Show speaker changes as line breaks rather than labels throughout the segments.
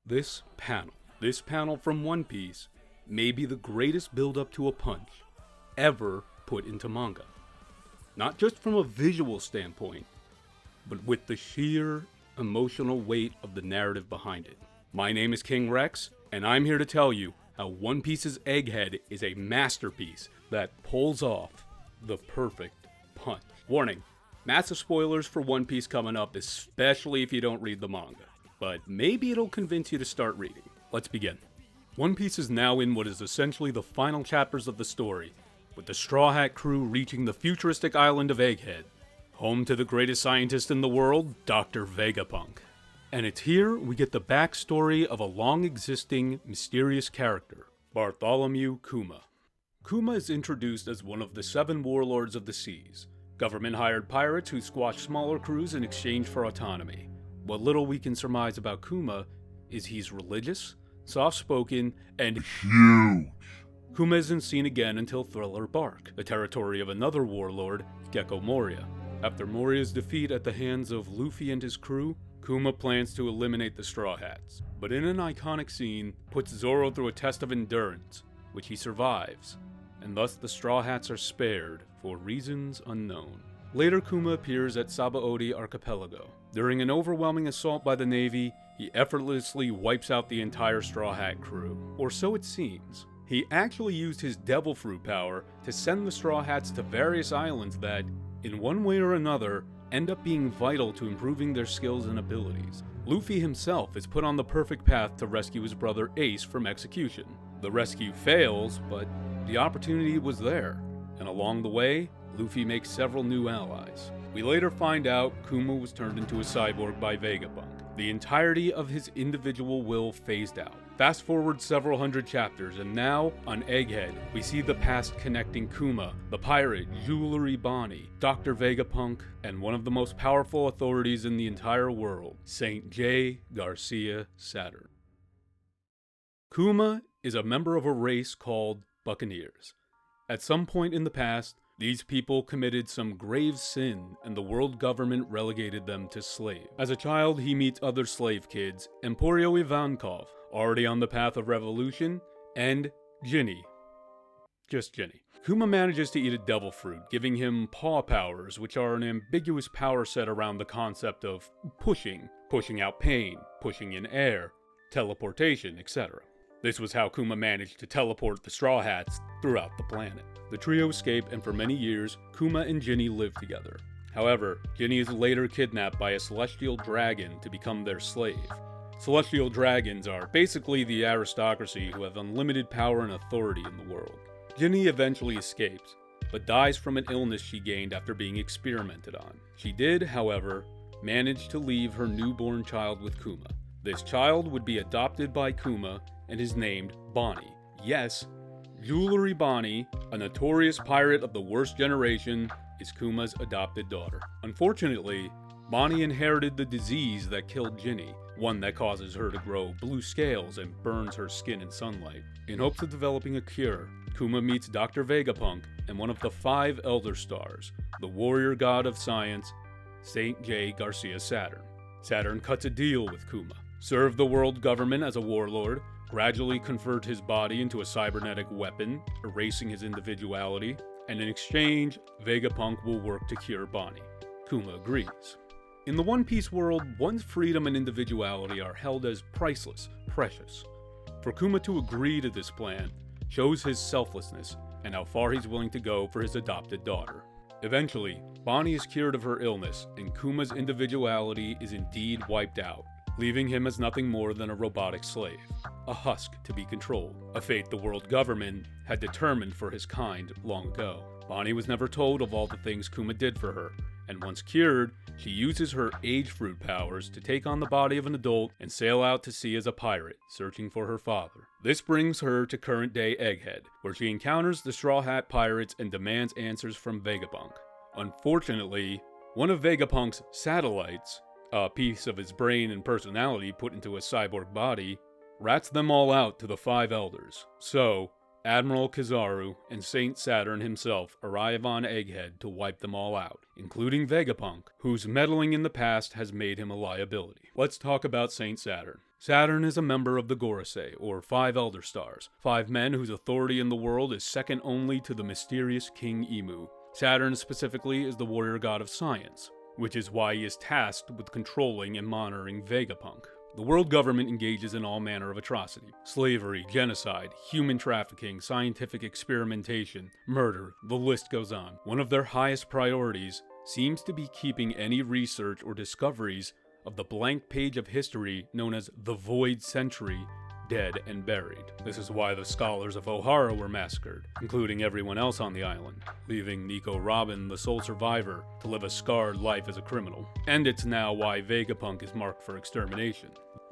This panel from One Piece may be the greatest build-up to a punch ever put into manga. Not just from a visual standpoint, but with the sheer emotional weight of the narrative behind it. My name is King Rex, and I'm here to tell you how One Piece's Egghead is a masterpiece that pulls off the perfect punch. Warning, massive spoilers for One Piece coming up, especially if you don't read the manga. But maybe it'll convince you to start reading. Let's begin. One Piece is now in what is essentially the final chapters of the story, with the Straw Hat crew reaching the futuristic island of Egghead, home to the greatest scientist in the world, Dr. Vegapunk. And it's here we get the backstory of a long-existing, mysterious character, Bartholomew Kuma. Kuma is introduced as one of the 7 warlords of the seas, government-hired pirates who squash smaller crews in exchange for autonomy. What little we can surmise about Kuma is he's religious, soft-spoken, and huge. Kuma isn't seen again until Thriller Bark, the territory of another warlord, Gecko Moria. After Moria's defeat at the hands of Luffy and his crew, Kuma plans to eliminate the Straw Hats, but in an iconic scene, puts Zoro through a test of endurance, which he survives, and thus the Straw Hats are spared for reasons unknown. Later, Kuma appears at Sabaody Archipelago. During an overwhelming assault by the Navy, he effortlessly wipes out the entire Straw Hat crew, or so it seems. He actually used his Devil Fruit power to send the Straw Hats to various islands that, in one way or another, end up being vital to improving their skills and abilities. Luffy himself is put on the perfect path to rescue his brother Ace from execution. The rescue fails, but the opportunity was there, and along the way, Luffy makes several new allies. We later find out Kuma was turned into a cyborg by Vegapunk. The entirety of his individual will phased out. Fast forward several hundred chapters, and now, on Egghead, we see the past connecting Kuma, the pirate, Jewelry Bonney, Dr. Vegapunk, and one of the most powerful authorities in the entire world, Saint J. Garcia Saturn. Kuma is a member of a race called Buccaneers. At some point in the past, these people committed some grave sin, and the world government relegated them to slave. As a child, he meets other slave kids, Emporio Ivankov, already on the path of revolution, and Ginny. Just Ginny. Kuma manages to eat a devil fruit, giving him paw powers, which are an ambiguous power set around the concept of pushing out pain, pushing in air, teleportation, etc. This was how Kuma managed to teleport the Straw Hats throughout the planet. The trio escape, and for many years, Kuma and Ginny live together. However, Ginny is later kidnapped by a celestial dragon to become their slave. Celestial dragons are basically the aristocracy who have unlimited power and authority in the world. Ginny eventually escapes, but dies from an illness she gained after being experimented on. She did, however, manage to leave her newborn child with Kuma. This child would be adopted by Kuma and is named Bonney. Yes, Jewelry Bonney, a notorious pirate of the worst generation, is Kuma's adopted daughter. Unfortunately, Bonney inherited the disease that killed Ginny, one that causes her to grow blue scales and burns her skin in sunlight. In hopes of developing a cure, Kuma meets Dr. Vegapunk and one of the 5 Elder Stars, the warrior god of science, Saint J. Garcia Saturn. Saturn cuts a deal with Kuma. Serve the world government as a warlord, gradually convert his body into a cybernetic weapon, erasing his individuality, and in exchange, Vegapunk will work to cure Bonney. Kuma agrees. In the One Piece world, one's freedom and individuality are held as priceless, precious. For Kuma to agree to this plan shows his selflessness and how far he's willing to go for his adopted daughter. Eventually, Bonney is cured of her illness, and Kuma's individuality is indeed wiped out, leaving him as nothing more than a robotic slave, a husk to be controlled, a fate the world government had determined for his kind long ago. Bonney was never told of all the things Kuma did for her, and once cured, she uses her age fruit powers to take on the body of an adult and sail out to sea as a pirate, searching for her father. This brings her to current-day Egghead, where she encounters the Straw Hat pirates and demands answers from Vegapunk. Unfortunately, one of Vegapunk's satellites, a piece of his brain and personality put into a cyborg body, rats them all out to the 5 elders. So, Admiral Kizaru and Saint Saturn himself arrive on Egghead to wipe them all out, including Vegapunk, whose meddling in the past has made him a liability. Let's talk about Saint Saturn. Saturn is a member of the Gorosei, or 5 Elder Stars, 5 men whose authority in the world is second only to the mysterious King Imu. Saturn specifically is the warrior god of science, which is why he is tasked with controlling and monitoring Vegapunk. The world government engages in all manner of atrocity: slavery, genocide, human trafficking, scientific experimentation, murder, the list goes on. One of their highest priorities seems to be keeping any research or discoveries of the blank page of history known as the Void Century dead and buried. This is why the scholars of Ohara were massacred, including everyone else on the island, leaving Nico Robin, the sole survivor, to live a scarred life as a criminal. And it's now why Vegapunk is marked for extermination.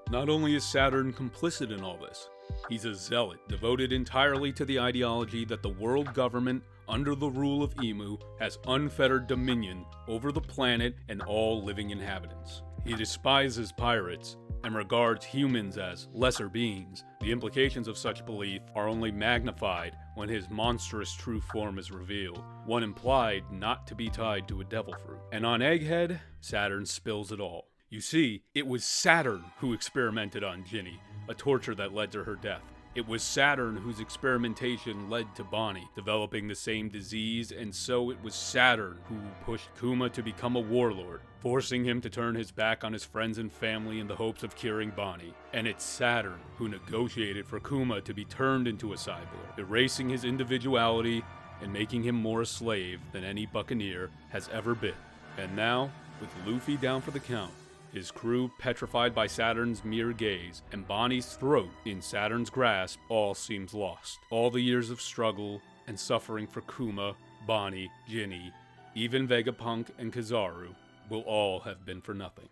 Not only is Saturn complicit in all this, he's a zealot devoted entirely to the ideology that the world government, under the rule of Imu, has unfettered dominion over the planet and all living inhabitants. He despises pirates and regards humans as lesser beings. The implications of such belief are only magnified when his monstrous true form is revealed, one implied not to be tied to a devil fruit. And on Egghead, Saturn spills it all. You see, it was Saturn who experimented on Ginny, a torture that led to her death. It was Saturn whose experimentation led to Bonney developing the same disease, and so it was Saturn who pushed Kuma to become a warlord, forcing him to turn his back on his friends and family in the hopes of curing Bonney. And it's Saturn who negotiated for Kuma to be turned into a cyborg, erasing his individuality and making him more a slave than any buccaneer has ever been. And now, with Luffy down for the count, his crew petrified by Saturn's mere gaze, and Bonnie's throat in Saturn's grasp, all seems lost. All the years of struggle and suffering for Kuma, Bonnie, Ginny, even Vegapunk and Kizaru will all have been for nothing.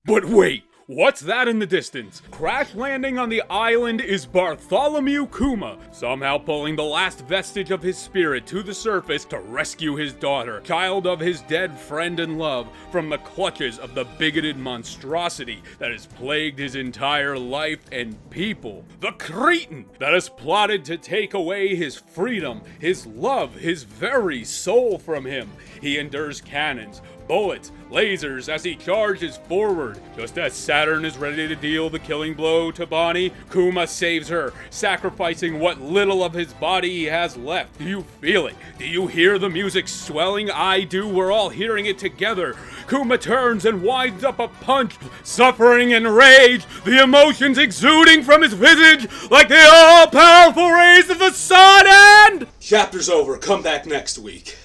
But wait! What's that in the distance? Crash landing on the island is Bartholomew Kuma, somehow pulling the last vestige of his spirit to the surface to rescue his daughter, child of his dead friend and love, from the clutches of the bigoted monstrosity that has plagued his entire life and people. The cretin that has plotted to take away his freedom, his love, his very soul from him. He endures cannons, bullets, lasers as he charges forward. Just as Saturn is ready to deal the killing blow to Bonnie, Kuma saves her, sacrificing what little of his body he has left. Do you feel it? Do you hear the music swelling? I do. We're all hearing it together. Kuma turns and winds up a punch, suffering and rage, the emotions exuding from his visage like the all-powerful rays of the sun. And chapter's over. Come back next week.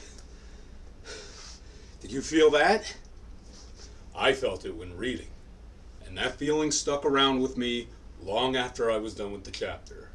Did you feel that? I felt it when reading, and that feeling stuck around with me long after I was done with the chapter.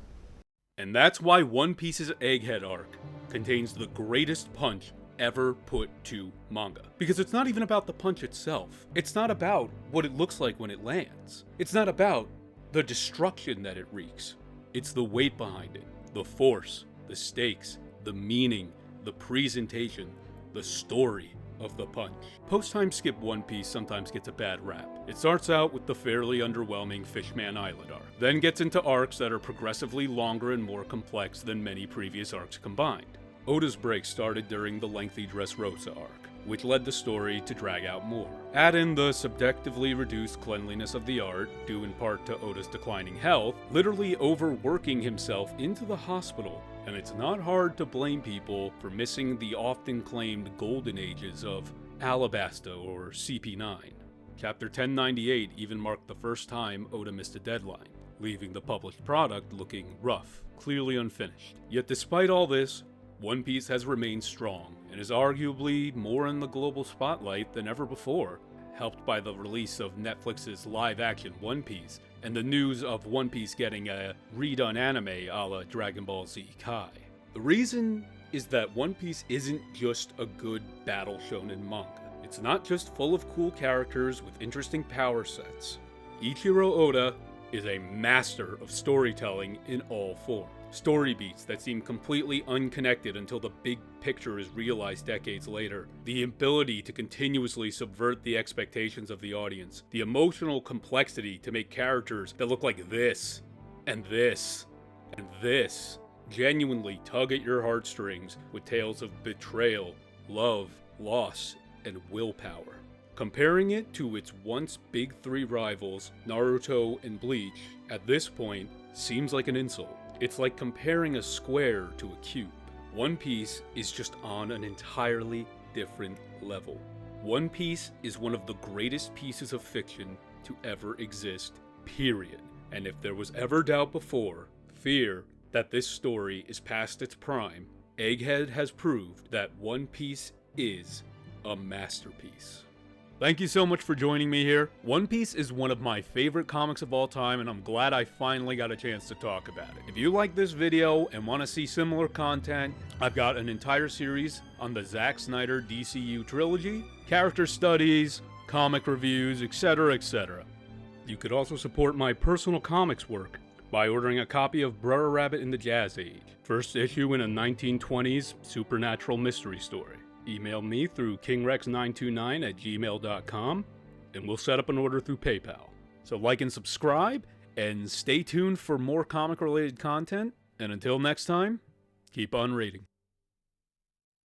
And that's why One Piece's Egghead arc contains the greatest punch ever put to manga. Because it's not even about the punch itself. It's not about what it looks like when it lands. It's not about the destruction that it wreaks. It's the weight behind it, the force, the stakes, the meaning, the presentation, the story of the punch. Post-time skip One Piece sometimes gets a bad rap. It starts out with the fairly underwhelming Fishman Island arc, then gets into arcs that are progressively longer and more complex than many previous arcs combined. Oda's break started during the lengthy Dressrosa arc, which led the story to drag out more. Add in the subjectively reduced cleanliness of the art, due in part to Oda's declining health, literally overworking himself into the hospital, and it's not hard to blame people for missing the often claimed golden ages of Alabasta or CP9. Chapter 1098 even marked the first time Oda missed a deadline, leaving the published product looking rough, clearly unfinished. Yet despite all this, One Piece has remained strong, and is arguably more in the global spotlight than ever before, helped by the release of Netflix's live-action One Piece, and the news of One Piece getting a redone anime a la Dragon Ball Z Kai. The reason is that One Piece isn't just a good battle shonen manga. It's not just full of cool characters with interesting power sets. Ichiro Oda is a master of storytelling in all forms. Story beats that seem completely unconnected until the big picture is realized decades later. The ability to continuously subvert the expectations of the audience. The emotional complexity to make characters that look like this, and this, and this. Genuinely tug at your heartstrings with tales of betrayal, love, loss, and willpower. Comparing it to its once big three rivals, Naruto and Bleach, at this point, seems like an insult. It's like comparing a square to a cube. One Piece is just on an entirely different level. One Piece is one of the greatest pieces of fiction to ever exist, period. And if there was ever doubt before, fear, that this story is past its prime, Egghead has proved that One Piece is a masterpiece. Thank you so much for joining me here. One Piece is one of my favorite comics of all time, and I'm glad I finally got a chance to talk about it. If you like this video and want to see similar content, I've got an entire series on the Zack Snyder DCU trilogy, character studies, comic reviews, etc., etc. You could also support my personal comics work by ordering a copy of Brother Rabbit in the Jazz Age, first issue in a 1920s supernatural mystery story. Email me through kingrex929@gmail.com, and we'll set up an order through PayPal. So like and subscribe, and stay tuned for more comic-related content, and until next time, keep on reading.